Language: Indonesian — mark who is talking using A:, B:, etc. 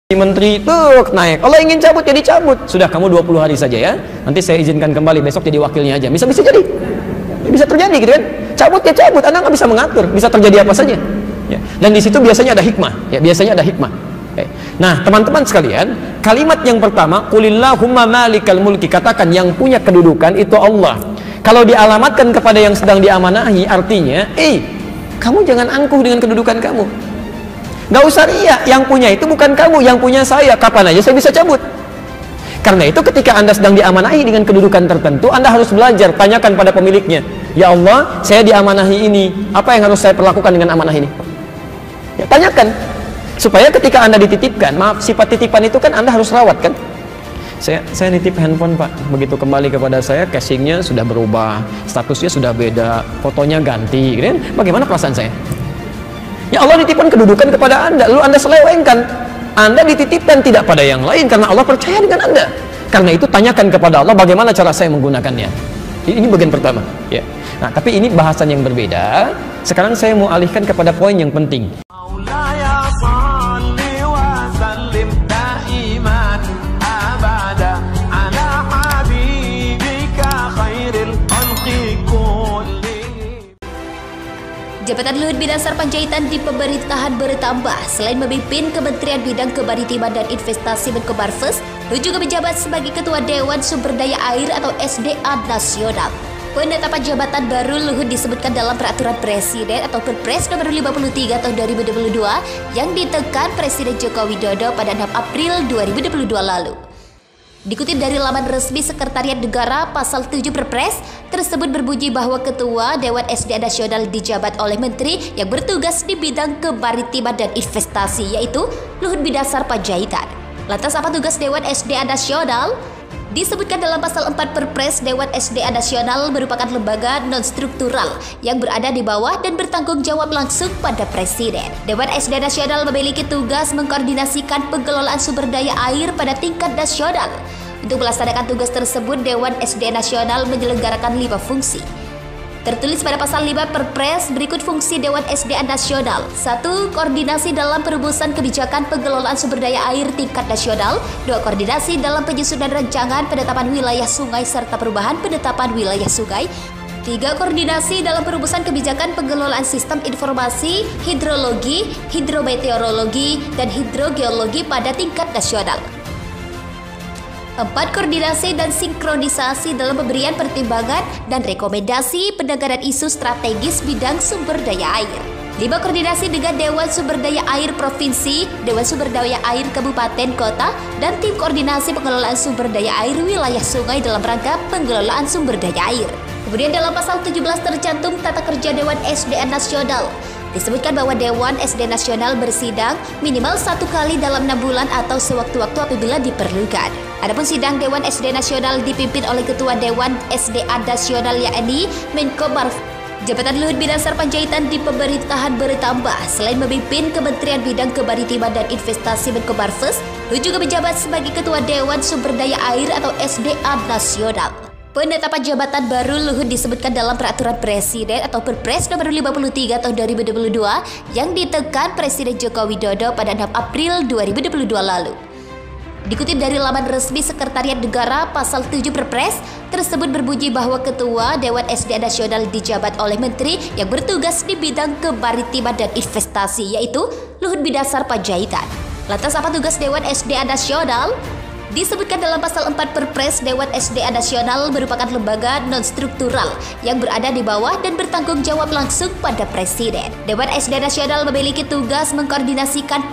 A: Menteri tuh naik, kalau ingin cabut jadi cabut, sudah kamu 20 hari saja ya, nanti saya izinkan kembali, besok jadi wakilnya aja. Bisa jadi, bisa terjadi gitu kan, cabut ya cabut, Anda nggak bisa mengatur, bisa terjadi apa saja ya. Dan di situ biasanya ada hikmah ya, biasanya ada hikmah. Nah teman-teman sekalian, kalimat yang pertama qulillahumma malikal mulki, katakan yang punya kedudukan itu Allah. Kalau dialamatkan kepada yang sedang diamanahi, artinya kamu jangan angkuh dengan kedudukan kamu. Gak usah ria, yang punya itu bukan kamu, yang punya saya. Kapan aja saya bisa cabut. Karena itu ketika Anda sedang diamanahi dengan kedudukan tertentu, Anda harus belajar, tanyakan pada pemiliknya, ya Allah, saya diamanahi ini, apa yang harus saya perlakukan dengan amanah ini? Ya, tanyakan, supaya ketika Anda dititipkan, maaf, sifat titipan itu kan Anda harus rawat kan. Saya nitip handphone Pak, begitu kembali kepada saya, casingnya sudah berubah, statusnya sudah beda, fotonya ganti, gitu kan? Bagaimana perasaan saya? Ya Allah nitipkan kedudukan kepada Anda, lalu Anda selewengkan. Anda dititipkan tidak pada yang lain karena Allah percaya dengan Anda. Karena itu tanyakan kepada Allah bagaimana cara saya menggunakannya. Ini bagian pertama ya. Nah tapi ini bahasan yang berbeda. Sekarang saya mau alihkan kepada poin yang penting.
B: Jabatan Luhut Bidang Sarpanjaitan di pemerintahan bertambah. Selain memimpin Kementerian Bidang Kemaritiman dan Investasi Menko Marves, Luhut juga menjabat sebagai Ketua Dewan Sumber Daya Air atau SDA Nasional. Penetapan jabatan baru Luhut disebutkan dalam Peraturan Presiden atau Perpres nomor 53 tahun 2022 yang ditekan Presiden Joko Widodo pada 6 April 2022 lalu. Dikutip dari laman resmi Sekretariat Negara, pasal 7 Perpres tersebut berbunyi bahwa Ketua Dewan SDA Nasional dijabat oleh Menteri yang bertugas di bidang kemaritiman dan investasi, yaitu Luhut Bidang Sarpanjaitan. Lantas apa tugas Dewan SDA Nasional? Disebutkan dalam pasal 4 Perpres, Dewan SDA Nasional merupakan lembaga non-struktural yang berada di bawah dan bertanggung jawab langsung pada Presiden. Dewan SDA Nasional memiliki tugas mengkoordinasikan pengelolaan sumber daya air pada tingkat nasional. Untuk melaksanakan tugas tersebut, Dewan SDA Nasional menyelenggarakan 5 fungsi. Tertulis pada pasal 5 Perpres berikut fungsi Dewan SDA Nasional. 1. Koordinasi dalam perumusan kebijakan pengelolaan sumber daya air tingkat nasional. 2. Koordinasi dalam penyusunan rancangan penetapan wilayah sungai serta perubahan penetapan wilayah sungai. 3. Koordinasi dalam perumusan kebijakan pengelolaan sistem informasi, hidrologi, hidrometeorologi, dan hidrogeologi pada tingkat nasional. 4. Koordinasi dan sinkronisasi dalam pemberian pertimbangan dan rekomendasi penanganan isu strategis bidang sumber daya air. 5. Koordinasi dengan Dewan Sumber Daya Air Provinsi, Dewan Sumber Daya Air Kabupaten Kota, dan tim koordinasi pengelolaan sumber daya air wilayah sungai dalam rangka pengelolaan sumber daya air. Kemudian dalam pasal 17 tercantum tata kerja Dewan SDA Nasional. Disebutkan bahwa Dewan SDA Nasional bersidang minimal 1 kali dalam 6 bulan atau sewaktu-waktu apabila diperlukan. Adapun sidang Dewan SDA Nasional dipimpin oleh Ketua Dewan SDA Nasional yakni Menko Marves. Jabatan Luhut Bidang Sarpanjaitan di pemerintahan bertambah. Selain memimpin Kementerian Bidang Kemaritiman dan Investasi Menko Marves, Luhut juga menjabat sebagai Ketua Dewan Sumber Daya Air atau SDA Nasional. Penetapan jabatan baru Luhut disebutkan dalam Peraturan Presiden atau Perpres nomor 53 tahun 2022 yang ditekan Presiden Joko Widodo pada 6 April 2022 lalu. Dikutip dari laman resmi Sekretariat Negara, pasal 7 Perpres tersebut berbunyi bahwa Ketua Dewan SDA Nasional dijabat oleh Menteri yang bertugas di bidang kemaritiman dan investasi, yaitu Luhut Bidang Sarpanjaitan. Lantas apa tugas Dewan SDA Nasional? Disebutkan dalam pasal 4 Perpres, Dewan SDA Nasional merupakan lembaga non-struktural yang berada di bawah dan bertanggung jawab langsung pada Presiden. Dewan SDA Nasional memiliki tugas mengkoordinasikan